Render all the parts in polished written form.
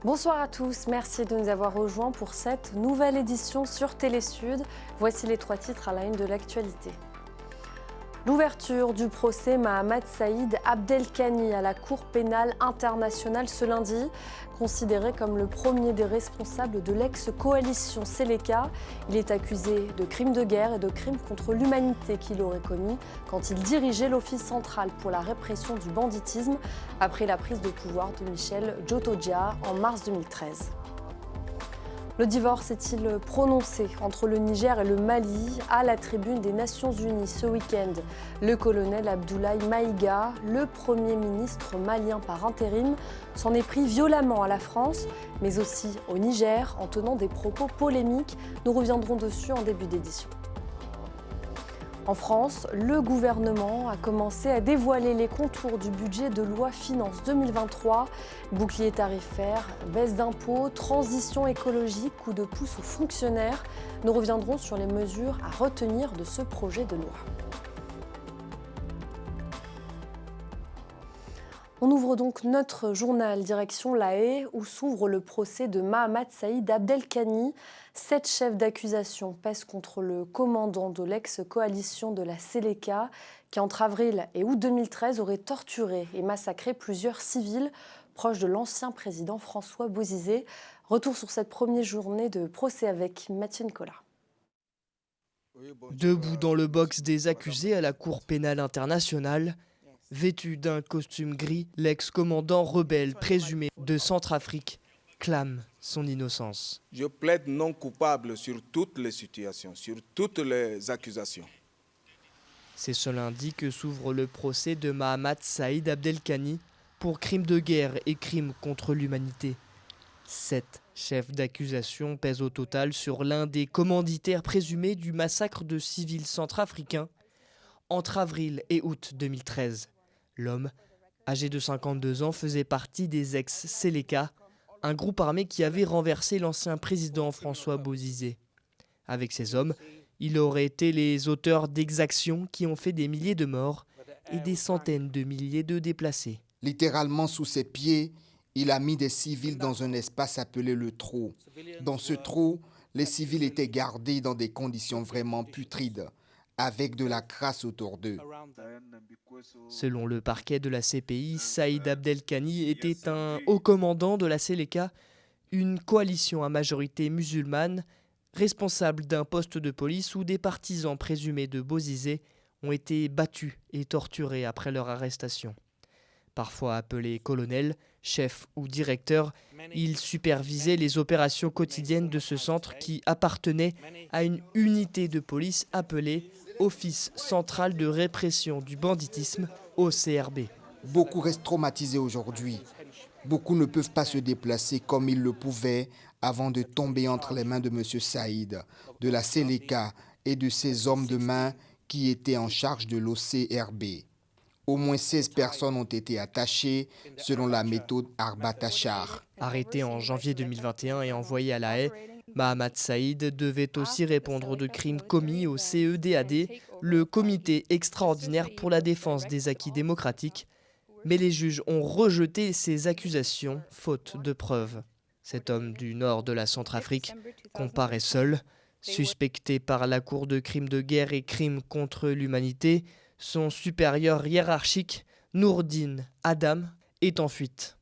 Bonsoir à tous, merci de nous avoir rejoints pour cette nouvelle édition sur Télésud. Voici les 3 titres à la une de l'actualité. L'ouverture du procès Mahamat Saïd Abdelkani à la Cour pénale internationale ce lundi, considéré comme le premier des responsables de l'ex-coalition Seleka. Il est accusé de crimes de guerre et de crimes contre l'humanité qu'il aurait commis quand il dirigeait l'Office central pour la répression du banditisme après la prise de pouvoir de Michel Djotodia en mars 2013. Le divorce est-il prononcé entre le Niger et le Mali à la tribune des Nations Unies ce week-end? Le colonel Abdoulaye Maïga, le Premier ministre malien par intérim, s'en est pris violemment à la France, mais aussi au Niger en tenant des propos polémiques. Nous reviendrons dessus en début d'édition. En France, le gouvernement a commencé à dévoiler les contours du budget de loi Finances 2023. Bouclier tarifaire, baisse d'impôts, transition écologique, coup de pouce aux fonctionnaires. Nous reviendrons sur les mesures à retenir de ce projet de loi. On ouvre donc notre journal direction La Haye où s'ouvre le procès de Mahamat Saïd Abdelkani. 7 chefs d'accusation pèsent contre le commandant de l'ex-coalition de la Seleka qui entre avril et août 2013 aurait torturé et massacré plusieurs civils proches de l'ancien président François Bozizé. Retour sur cette première journée de procès avec Mathieu Nicolas. Debout dans le box des accusés à la Cour pénale internationale, vêtu d'un costume gris, l'ex-commandant rebelle présumé de Centrafrique clame son innocence. Je plaide non coupable sur toutes les situations, sur toutes les accusations. C'est ce lundi que s'ouvre le procès de Mahamat Saïd Abdelkani pour crimes de guerre et crimes contre l'humanité. 7 chefs d'accusation pèsent au total sur l'un des commanditaires présumés du massacre de civils centrafricains entre avril et août 2013. L'homme, âgé de 52 ans, faisait partie des ex-Seleka, un groupe armé qui avait renversé l'ancien président François Bozizé. Avec ces hommes, il aurait été les auteurs d'exactions qui ont fait des milliers de morts et des centaines de milliers de déplacés. Littéralement sous ses pieds, il a mis des civils dans un espace appelé le trou. Dans ce trou, les civils étaient gardés dans des conditions vraiment putrides, avec de la crasse autour d'eux. Selon le parquet de la CPI, Saïd Abdelkani était un haut commandant de la Seleka, une coalition à majorité musulmane, responsable d'un poste de police où des partisans présumés de Bozizé ont été battus et torturés après leur arrestation. Parfois appelés colonels, chefs ou directeurs, ils supervisaient les opérations quotidiennes de ce centre qui appartenait à une unité de police appelée Office central de répression du banditisme, OCRB. Beaucoup restent traumatisés aujourd'hui. Beaucoup ne peuvent pas se déplacer comme ils le pouvaient avant de tomber entre les mains de M. Saïd, de la Seleka et de ses hommes de main qui étaient en charge de l'OCRB. Au moins 16 personnes ont été attachées selon la méthode Arbat-Tachar. Arrêté en janvier 2021 et envoyé à La Haye, Mahamat Saïd devait aussi répondre de crimes commis au CEDAD, le comité extraordinaire pour la défense des acquis démocratiques. Mais les juges ont rejeté ces accusations, faute de preuves. Cet homme du nord de la Centrafrique comparaît seul, suspecté par la Cour de crimes de guerre et crimes contre l'humanité. Son supérieur hiérarchique, Nourdine Adam, est en fuite.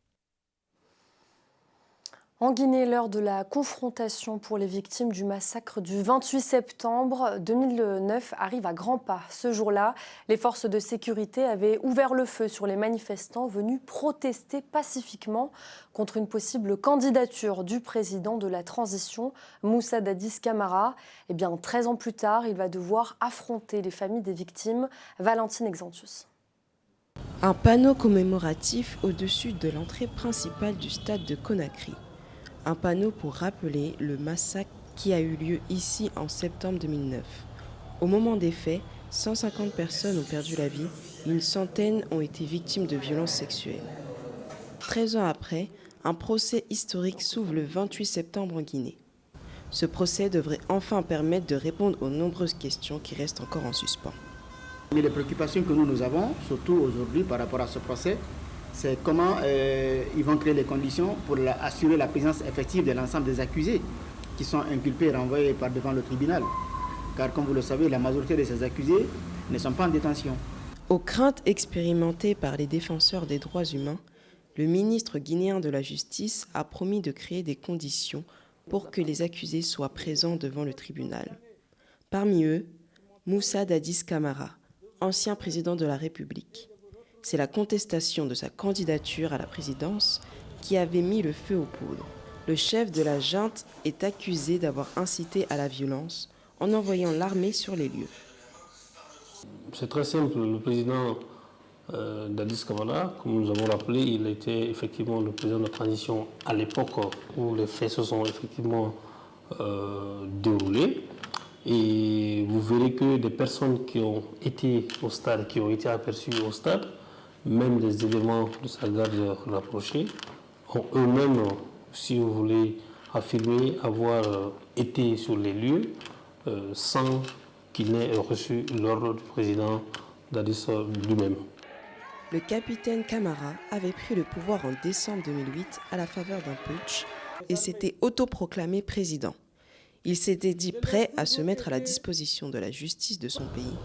En Guinée, l'heure de la confrontation pour les victimes du massacre du 28 septembre 2009 arrive à grands pas. Ce jour-là, les forces de sécurité avaient ouvert le feu sur les manifestants venus protester pacifiquement contre une possible candidature du président de la transition, Moussa Dadis Camara. 13 ans plus tard, il va devoir affronter les familles des victimes. Valentine Exantius. Un panneau commémoratif au-dessus de l'entrée principale du stade de Conakry. Un panneau pour rappeler le massacre qui a eu lieu ici en septembre 2009. Au moment des faits, 150 personnes ont perdu la vie et une centaine ont été victimes de violences sexuelles. 13 ans après, un procès historique s'ouvre le 28 septembre en Guinée. Ce procès devrait enfin permettre de répondre aux nombreuses questions qui restent encore en suspens. Mais les préoccupations que nous avons, surtout aujourd'hui par rapport à ce procès, c'est comment ils vont créer les conditions pour assurer la présence effective de l'ensemble des accusés qui sont inculpés et renvoyés par devant le tribunal. Car comme vous le savez, la majorité de ces accusés ne sont pas en détention. Aux craintes expérimentées par les défenseurs des droits humains, le ministre guinéen de la Justice a promis de créer des conditions pour que les accusés soient présents devant le tribunal. Parmi eux, Moussa Dadis Camara, ancien président de la République. C'est la contestation de sa candidature à la présidence qui avait mis le feu aux poudres. Le chef de la junte est accusé d'avoir incité à la violence en envoyant l'armée sur les lieux. C'est très simple, le président Dadis Camara, comme nous avons rappelé, il était effectivement le président de transition à l'époque où les faits se sont effectivement déroulés. Et vous verrez que des personnes qui ont été au stade, qui ont été aperçues au stade, même des éléments de sa garde rapprochés, ont eux-mêmes, si vous voulez, affirmé avoir été sur les lieux sans qu'il n'ait reçu l'ordre du président Dadis lui-même. Le capitaine Camara avait pris le pouvoir en décembre 2008 à la faveur d'un putsch et s'était autoproclamé président. Il s'était dit prêt à se mettre à la disposition de la justice de son pays.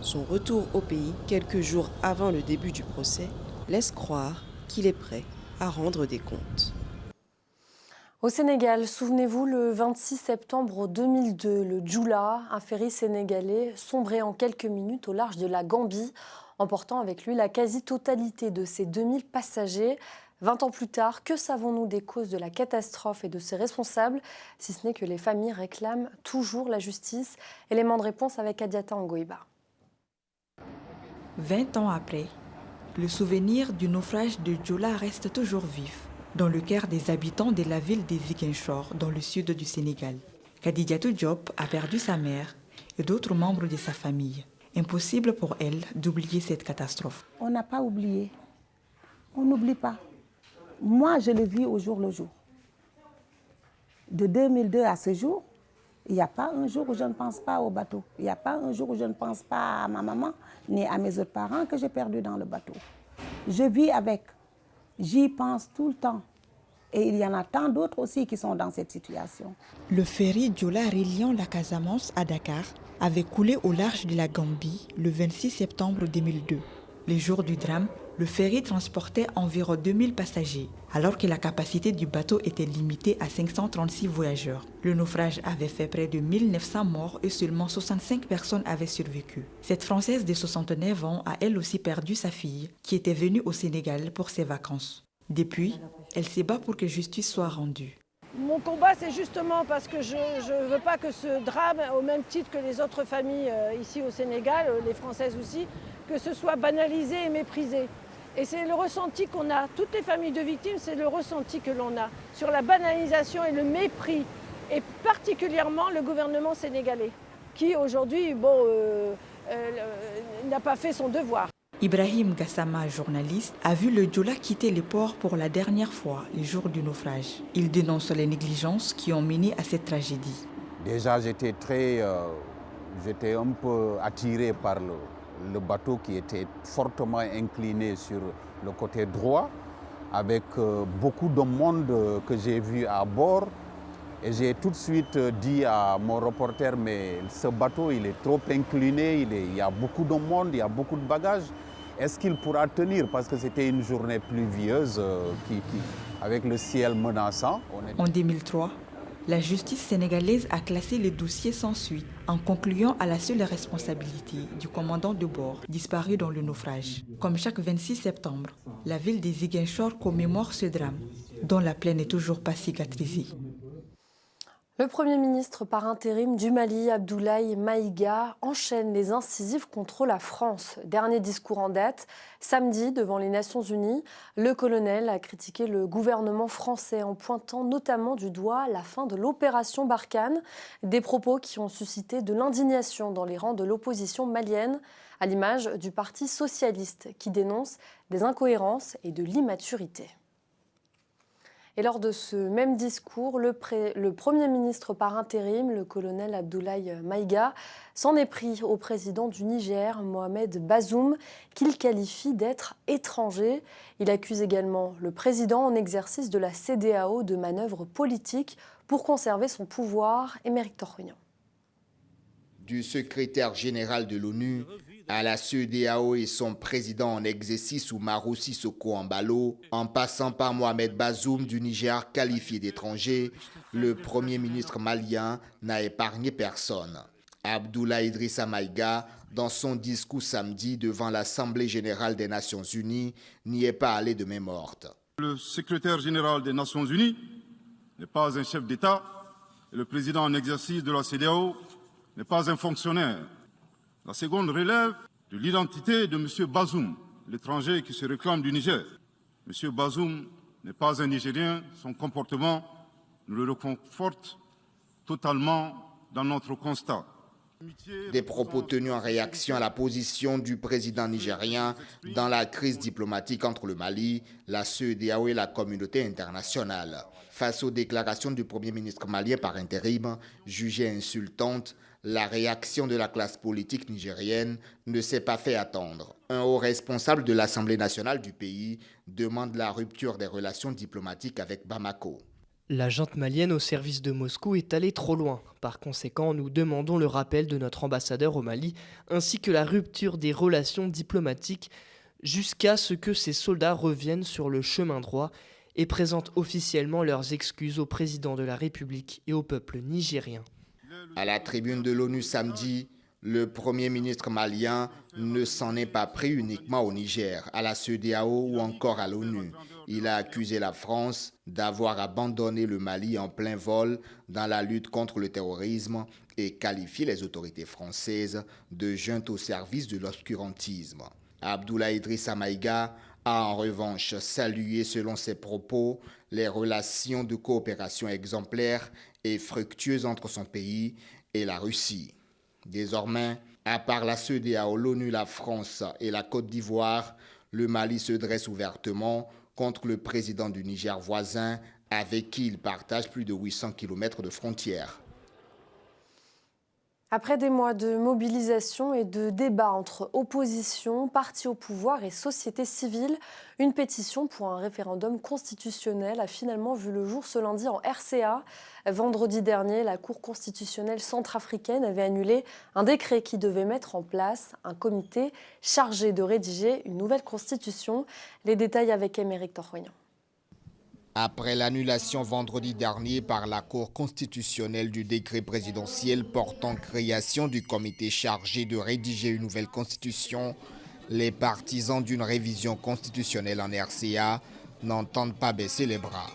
Son retour au pays, quelques jours avant le début du procès, laisse croire qu'il est prêt à rendre des comptes. Au Sénégal, souvenez-vous, le 26 septembre 2002, le Jula, un ferry sénégalais, sombrait en quelques minutes au large de la Gambie, emportant avec lui la quasi-totalité de ses 2000 passagers. 20 ans plus tard, que savons-nous des causes de la catastrophe et de ses responsables, si ce n'est que les familles réclament toujours la justice? Élément de réponse avec Adiata Ngoïba. 20 ans après, le souvenir du naufrage de Jula reste toujours vif dans le cœur des habitants de la ville de Ziguinchor, dans le sud du Sénégal. Khadijatou Diop a perdu sa mère et d'autres membres de sa famille. Impossible pour elle d'oublier cette catastrophe. On n'a pas oublié. On n'oublie pas. Moi, je le vis au jour le jour. De 2002 à ce jour, il n'y a pas un jour où je ne pense pas au bateau. Il n'y a pas un jour où je ne pense pas à ma maman, ni à mes autres parents que j'ai perdus dans le bateau. Je vis avec. J'y pense tout le temps. Et il y en a tant d'autres aussi qui sont dans cette situation. Le ferry Jula reliant la Casamance à Dakar avait coulé au large de la Gambie le 26 septembre 2002. Le jour du drame, le ferry transportait environ 2000 passagers, alors que la capacité du bateau était limitée à 536 voyageurs. Le naufrage avait fait près de 1900 morts et seulement 65 personnes avaient survécu. Cette Française de 69 ans a elle aussi perdu sa fille, qui était venue au Sénégal pour ses vacances. Depuis, elle se bat pour que justice soit rendue. Mon combat, c'est justement parce que je ne veux pas que ce drame, au même titre que les autres familles ici au Sénégal, les Françaises aussi, que ce soit banalisé et méprisé. Et c'est le ressenti qu'on a, toutes les familles de victimes, c'est le ressenti que l'on a sur la banalisation et le mépris, et particulièrement le gouvernement sénégalais, qui aujourd'hui n'a pas fait son devoir. Ibrahim Gassama, journaliste, a vu le Jula quitter les ports pour la dernière fois le jour du naufrage. Il dénonce les négligences qui ont mené à cette tragédie. Déjà, j'étais un peu attiré par le bateau qui était fortement incliné sur le côté droit, avec beaucoup de monde que j'ai vu à bord. Et j'ai tout de suite dit à mon reporter, mais ce bateau, il est trop incliné, il y a beaucoup de monde, il y a beaucoup de bagages. Est-ce qu'il pourra tenir? Parce que c'était une journée pluvieuse avec le ciel menaçant. En 2003, la justice sénégalaise a classé le dossier sans suite en concluant à la seule responsabilité du commandant de bord disparu dans le naufrage. Comme chaque 26 septembre, la ville de Ziguinchor commémore ce drame, dont la plaie n'est toujours pas cicatrisée. Le Premier ministre par intérim du Mali, Abdoulaye Maïga, enchaîne les incisives contre la France. Dernier discours en date, samedi devant les Nations Unies, le colonel a critiqué le gouvernement français en pointant notamment du doigt la fin de l'opération Barkhane, des propos qui ont suscité de l'indignation dans les rangs de l'opposition malienne, à l'image du Parti socialiste qui dénonce des incohérences et de l'immaturité. Et lors de ce même discours, le Premier ministre par intérim, le colonel Abdoulaye Maïga, s'en est pris au président du Niger, Mohamed Bazoum, qu'il qualifie d'être étranger. Il accuse également le président en exercice de la CEDEAO de manœuvres politiques pour conserver son pouvoir. Émeric Torrignan. Du secrétaire général de l'ONU à la CEDEAO et son président en exercice Oumarou Sissoko Embalo, en passant par Mohamed Bazoum du Niger qualifié d'étranger, le Premier ministre malien n'a épargné personne. Abdoulaye Idrissa Maïga, dans son discours samedi devant l'Assemblée générale des Nations unies, n'y est pas allé de main morte. Le secrétaire général des Nations unies n'est pas un chef d'État et le président en exercice de la CEDEAO n'est pas un fonctionnaire. La seconde relève de l'identité de M. Bazoum, l'étranger qui se réclame du Niger. M. Bazoum n'est pas un Nigérien, son comportement nous le reconforte totalement dans notre constat. Des propos tenus en réaction à la position du président nigérien dans la crise diplomatique entre le Mali, la CEDEAO et la communauté internationale. Face aux déclarations du Premier ministre malien par intérim, jugées insultantes, la réaction de la classe politique nigérienne ne s'est pas fait attendre. Un haut responsable de l'Assemblée nationale du pays demande la rupture des relations diplomatiques avec Bamako. La junte malienne au service de Moscou est allée trop loin. Par conséquent, nous demandons le rappel de notre ambassadeur au Mali, ainsi que la rupture des relations diplomatiques jusqu'à ce que ces soldats reviennent sur le chemin droit et présentent officiellement leurs excuses au président de la République et au peuple nigérien. À la tribune de l'ONU samedi, le Premier ministre malien ne s'en est pas pris uniquement au Niger, à la CEDEAO ou encore à l'ONU. Il a accusé la France d'avoir abandonné le Mali en plein vol dans la lutte contre le terrorisme et qualifié les autorités françaises de junte au service de l'obscurantisme. Abdoulaye Idrissa Maïga a en revanche salué, selon ses propos, les relations de coopération exemplaires et fructueuses entre son pays et la Russie. Désormais, à part la CEDEAO, l'ONU, la France et la Côte d'Ivoire, le Mali se dresse ouvertement contre le président du Niger voisin, avec qui il partage plus de 800 km de frontières. Après des mois de mobilisation et de débats entre opposition, partis au pouvoir et société civile, une pétition pour un référendum constitutionnel a finalement vu le jour ce lundi en RCA. Vendredi dernier, la Cour constitutionnelle centrafricaine avait annulé un décret qui devait mettre en place un comité chargé de rédiger une nouvelle constitution. Les détails avec Émeric Torrignan. Après l'annulation vendredi dernier par la Cour constitutionnelle du décret présidentiel portant création du comité chargé de rédiger une nouvelle constitution, les partisans d'une révision constitutionnelle en RCA n'entendent pas baisser les bras.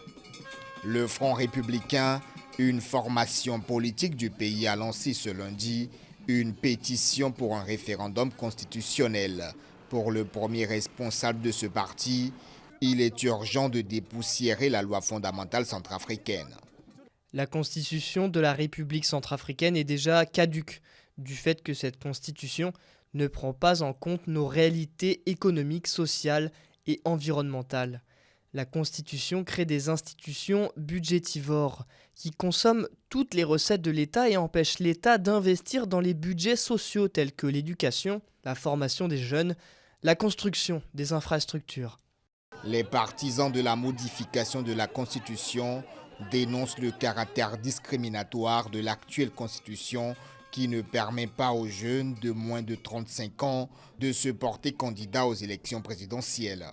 Le Front républicain, une formation politique du pays, a lancé ce lundi une pétition pour un référendum constitutionnel. Pour le premier responsable de ce parti, il est urgent de dépoussiérer la loi fondamentale centrafricaine. La constitution de la République centrafricaine est déjà caduque, du fait que cette constitution ne prend pas en compte nos réalités économiques, sociales et environnementales. La constitution crée des institutions budgétivores qui consomment toutes les recettes de l'État et empêchent l'État d'investir dans les budgets sociaux tels que l'éducation, la formation des jeunes, la construction des infrastructures. Les partisans de la modification de la Constitution dénoncent le caractère discriminatoire de l'actuelle Constitution qui ne permet pas aux jeunes de moins de 35 ans de se porter candidat aux élections présidentielles.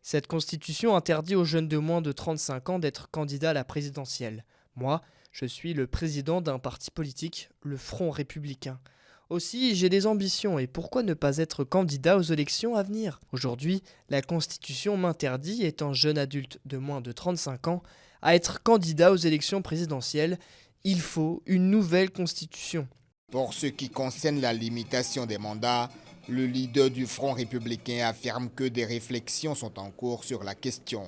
Cette Constitution interdit aux jeunes de moins de 35 ans d'être candidats à la présidentielle. Moi, je suis le président d'un parti politique, le Front républicain. Aussi, j'ai des ambitions et pourquoi ne pas être candidat aux élections à venir ? Aujourd'hui, la Constitution m'interdit, étant jeune adulte de moins de 35 ans, à être candidat aux élections présidentielles. Il faut une nouvelle Constitution. Pour ce qui concerne la limitation des mandats, le leader du Front républicain affirme que des réflexions sont en cours sur la question.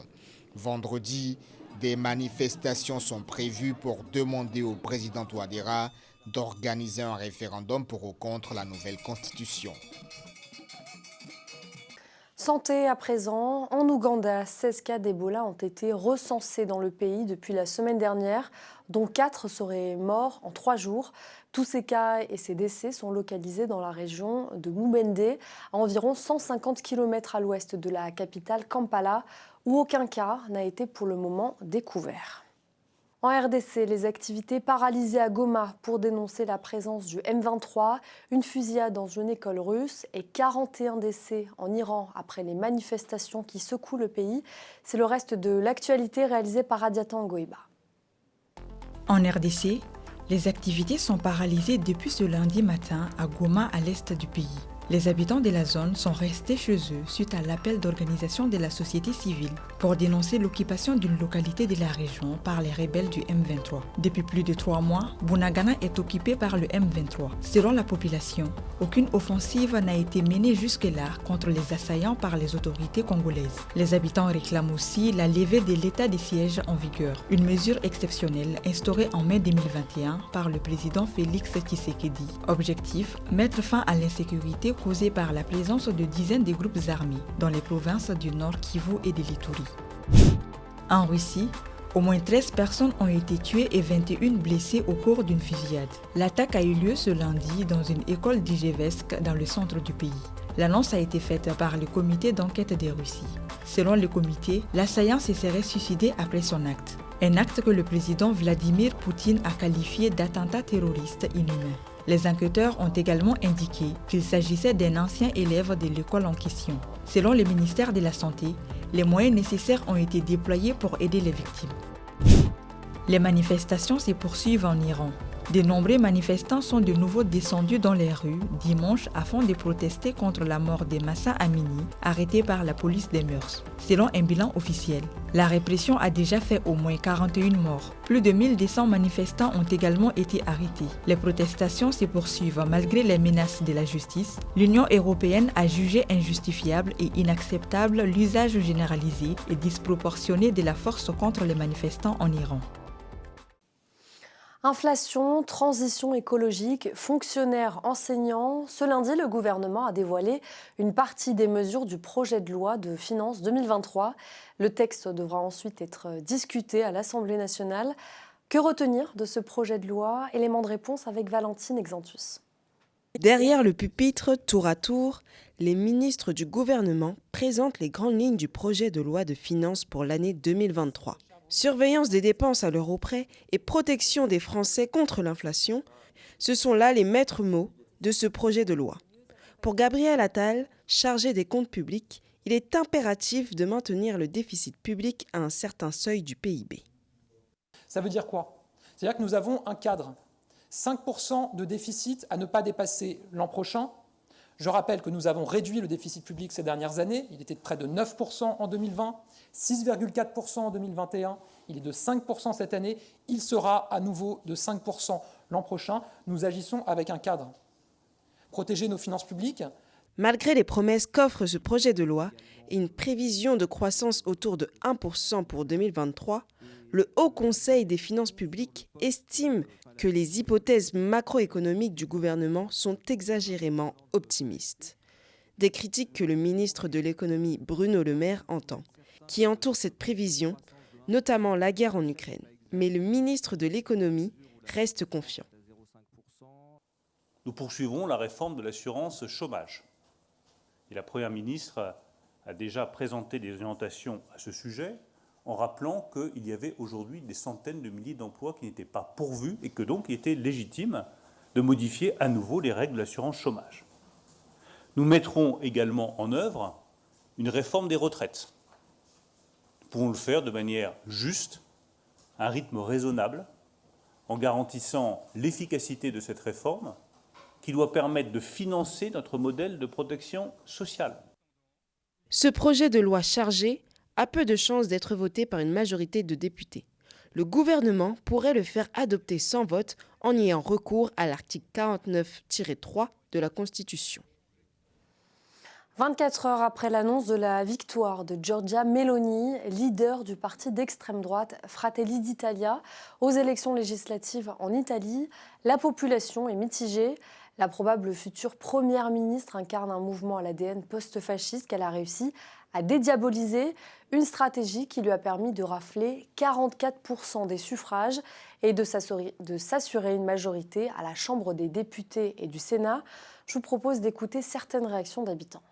Vendredi, des manifestations sont prévues pour demander au président Touadéra d'organiser un référendum pour ou contre la nouvelle constitution. Santé à présent, en Ouganda, 16 cas d'Ebola ont été recensés dans le pays depuis la semaine dernière, dont 4 seraient morts en 3 jours. Tous ces cas et ces décès sont localisés dans la région de Mubende, à environ 150 km à l'ouest de la capitale Kampala, où aucun cas n'a été pour le moment découvert. En RDC, les activités paralysées à Goma pour dénoncer la présence du M23, une fusillade dans une école russe et 41 décès en Iran après les manifestations qui secouent le pays. C'est le reste de l'actualité réalisée par Radiatan Ngoïba. En RDC, les activités sont paralysées depuis ce lundi matin à Goma, à l'est du pays. Les habitants de la zone sont restés chez eux suite à l'appel d'organisation de la société civile pour dénoncer l'occupation d'une localité de la région par les rebelles du M23. Depuis plus de 3 mois, Bunagana est occupé par le M23. Selon la population, aucune offensive n'a été menée jusque-là contre les assaillants par les autorités congolaises. Les habitants réclament aussi la levée de l'état de siège en vigueur, une mesure exceptionnelle instaurée en mai 2021 par le président Félix Tshisekedi. Objectif, mettre fin à l'insécurité causée par la présence de dizaines de groupes armés dans les provinces du Nord Kivu et de l'Ituri. En Russie, au moins 13 personnes ont été tuées et 21 blessées au cours d'une fusillade. L'attaque a eu lieu ce lundi dans une école d'Ijevsk dans le centre du pays. L'annonce a été faite par le comité d'enquête de Russie. Selon le comité, l'assaillant se serait suicidé après son acte. Un acte que le président Vladimir Poutine a qualifié d'attentat terroriste inhumain. Les enquêteurs ont également indiqué qu'il s'agissait d'un ancien élève de l'école en question. Selon le ministère de la Santé, les moyens nécessaires ont été déployés pour aider les victimes. Les manifestations se poursuivent en Iran. De nombreux manifestants sont de nouveau descendus dans les rues dimanche afin de protester contre la mort de Massa Amini, arrêté par la police des mœurs. Selon un bilan officiel, la répression a déjà fait au moins 41 morts. Plus de 1200 manifestants ont également été arrêtés. Les protestations se poursuivent malgré les menaces de la justice. L'Union européenne a jugé injustifiable et inacceptable l'usage généralisé et disproportionné de la force contre les manifestants en Iran. Inflation, transition écologique, fonctionnaires, enseignants. Ce lundi, le gouvernement a dévoilé une partie des mesures du projet de loi de finances 2023. Le texte devra ensuite être discuté à l'Assemblée nationale. Que retenir de ce projet de loi? Élément de réponse avec Valentine Exantus. Derrière le pupitre, tour à tour, les ministres du gouvernement présentent les grandes lignes du projet de loi de finances pour l'année 2023. Surveillance des dépenses à l'euro près et protection des Français contre l'inflation, ce sont là les maîtres mots de ce projet de loi. Pour Gabriel Attal, chargé des comptes publics, il est impératif de maintenir le déficit public à un certain seuil du PIB. Ça veut dire quoi? C'est-à-dire que nous avons un cadre. 5% de déficit à ne pas dépasser l'an prochain. Je rappelle que nous avons réduit le déficit public ces dernières années. Il était de près de 9% en 2020, 6,4% en 2021. Il est de 5% cette année. Il sera à nouveau de 5% l'an prochain. Nous agissons avec un cadre. Protéger nos finances publiques. Malgré les promesses qu'offre ce projet de loi et une prévision de croissance autour de 1% pour 2023, le Haut Conseil des finances publiques estime que les hypothèses macroéconomiques du gouvernement sont exagérément optimistes. Des critiques que le ministre de l'économie Bruno Le Maire entend, qui entourent cette prévision, notamment la guerre en Ukraine. Mais le ministre de l'économie reste confiant. Nous poursuivrons la réforme de l'assurance chômage. Et la Première ministre a déjà présenté des orientations à ce sujet, en rappelant qu'il y avait aujourd'hui des centaines de milliers d'emplois qui n'étaient pas pourvus et que donc il était légitime de modifier à nouveau les règles de l'assurance chômage. Nous mettrons également en œuvre une réforme des retraites. Nous pouvons le faire de manière juste, à un rythme raisonnable, en garantissant l'efficacité de cette réforme qui doit permettre de financer notre modèle de protection sociale. Ce projet de loi chargé a peu de chances d'être voté par une majorité de députés. Le gouvernement pourrait le faire adopter sans vote en ayant recours à l'article 49-3 de la Constitution. 24 heures après l'annonce de la victoire de Giorgia Meloni, leader du parti d'extrême droite Fratelli d'Italia, aux élections législatives en Italie, la population est mitigée. La probable future première ministre incarne un mouvement à l'ADN post-fasciste qu'elle a réussi à dédiaboliser, une stratégie qui lui a permis de rafler 44% des suffrages et de s'assurer une majorité à la Chambre des députés et du Sénat. Je vous propose d'écouter certaines réactions d'habitants.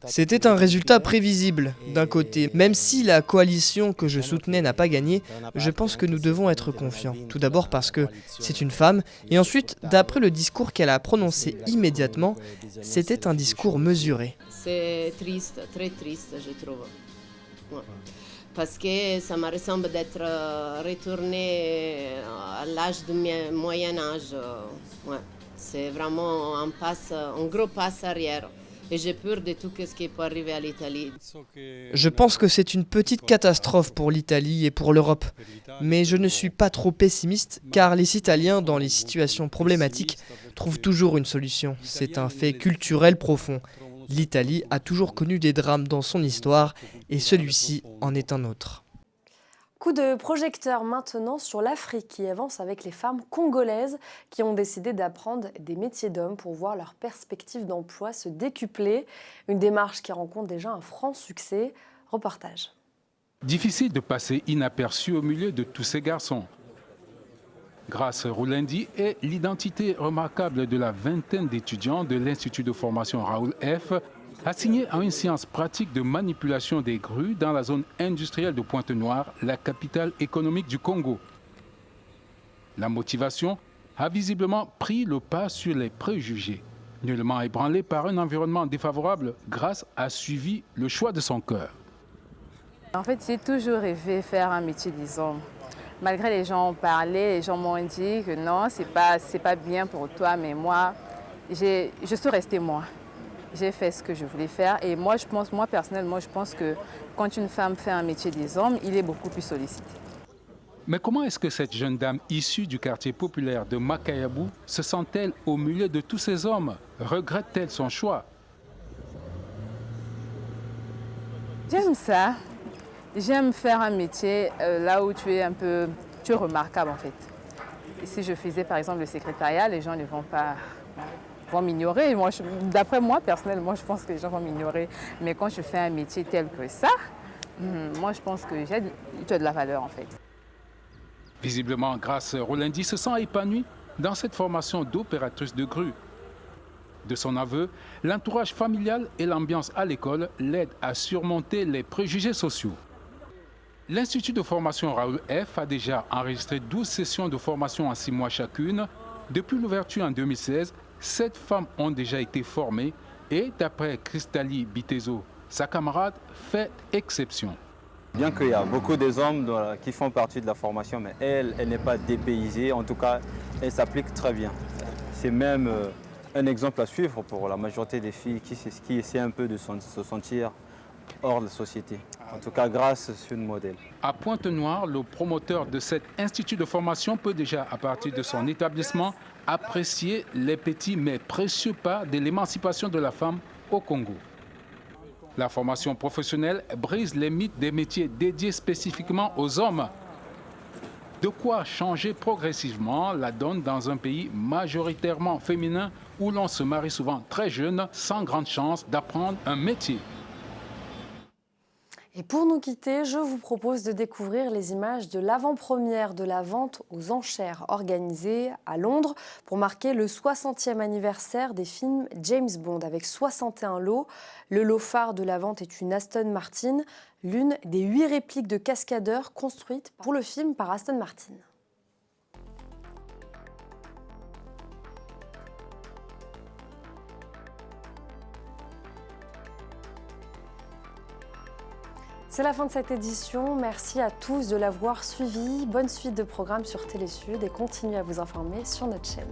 C'était un résultat prévisible, d'un côté. Même si la coalition que je soutenais n'a pas gagné, je pense que nous devons être confiants. Tout d'abord parce que c'est une femme, et ensuite, d'après le discours qu'elle a prononcé immédiatement, c'était un discours mesuré. C'est triste, très triste, je trouve. Ouais. Parce que ça me ressemble d'être retourné à l'âge du Moyen Âge. Ouais. C'est vraiment un gros pas arrière. Et j'ai peur de tout ce qui peut arriver à l'Italie. Je pense que c'est une petite catastrophe pour l'Italie et pour l'Europe. Mais je ne suis pas trop pessimiste, car les Italiens, dans les situations problématiques, trouvent toujours une solution. C'est un fait culturel profond. L'Italie a toujours connu des drames dans son histoire, et celui-ci en est un autre. Coup de projecteur maintenant sur l'Afrique qui avance avec les femmes congolaises qui ont décidé d'apprendre des métiers d'hommes pour voir leurs perspectives d'emploi se décupler. Une démarche qui rencontre déjà un franc succès. Reportage. Difficile de passer inaperçu au milieu de tous ces garçons. Grace Roulendi est l'identité remarquable de la vingtaine d'étudiants de l'Institut de formation Raoul F, assigné à une science pratique de manipulation des grues dans la zone industrielle de Pointe-Noire, la capitale économique du Congo. La motivation a visiblement pris le pas sur les préjugés. Nullement ébranlée par un environnement défavorable, Grace a suivi le choix de son cœur. En fait, j'ai toujours rêvé de faire un métier des hommes. Malgré les gens ont parlé, les gens m'ont dit que non, c'est pas bien pour toi, mais moi, je suis restée moi. J'ai fait ce que je voulais faire et moi personnellement, je pense que quand une femme fait un métier des hommes, il est beaucoup plus sollicité. Mais comment est-ce que cette jeune dame issue du quartier populaire de Makayabou se sent-elle au milieu de tous ces hommes? Regrette-t-elle son choix? J'aime ça. J'aime faire un métier là où tu es remarquable en fait. Et si je faisais par exemple le secrétariat, les gens ne vont pas... vont m'ignorer. D'après moi, personnellement, je pense que les gens vont m'ignorer. Mais quand je fais un métier tel que ça, moi, je pense que tu as de la valeur, en fait. Visiblement, Grace Roulendi se sent épanouie dans cette formation d'opératrice de grue. De son aveu, l'entourage familial et l'ambiance à l'école l'aident à surmonter les préjugés sociaux. L'Institut de formation Raoul F a déjà enregistré 12 sessions de formation en 6 mois chacune. Depuis l'ouverture en 2016, 7 femmes ont déjà été formées et d'après Cristali Bitezo, sa camarade fait exception. Bien qu'il y a beaucoup des hommes qui font partie de la formation, mais elle n'est pas dépaysée, en tout cas, elle s'applique très bien. C'est même un exemple à suivre pour la majorité des filles qui essaient un peu de se sentir hors de la société. En tout cas, Grace, c'est une modèle. À Pointe-Noire, le promoteur de cet institut de formation peut déjà, à partir de son établissement, apprécier les petits mais précieux pas de l'émancipation de la femme au Congo. La formation professionnelle brise les mythes des métiers dédiés spécifiquement aux hommes. De quoi changer progressivement la donne dans un pays majoritairement féminin où l'on se marie souvent très jeune, sans grande chance d'apprendre un métier. Et pour nous quitter, je vous propose de découvrir les images de l'avant-première de la vente aux enchères organisée à Londres pour marquer le 60e anniversaire des films James Bond avec 61 lots. Le lot phare de la vente est une Aston Martin, l'une des 8 répliques de cascadeurs construites pour le film par Aston Martin. C'est la fin de cette édition. Merci à tous de l'avoir suivi. Bonne suite de programmes sur Télé Sud et continuez à vous informer sur notre chaîne.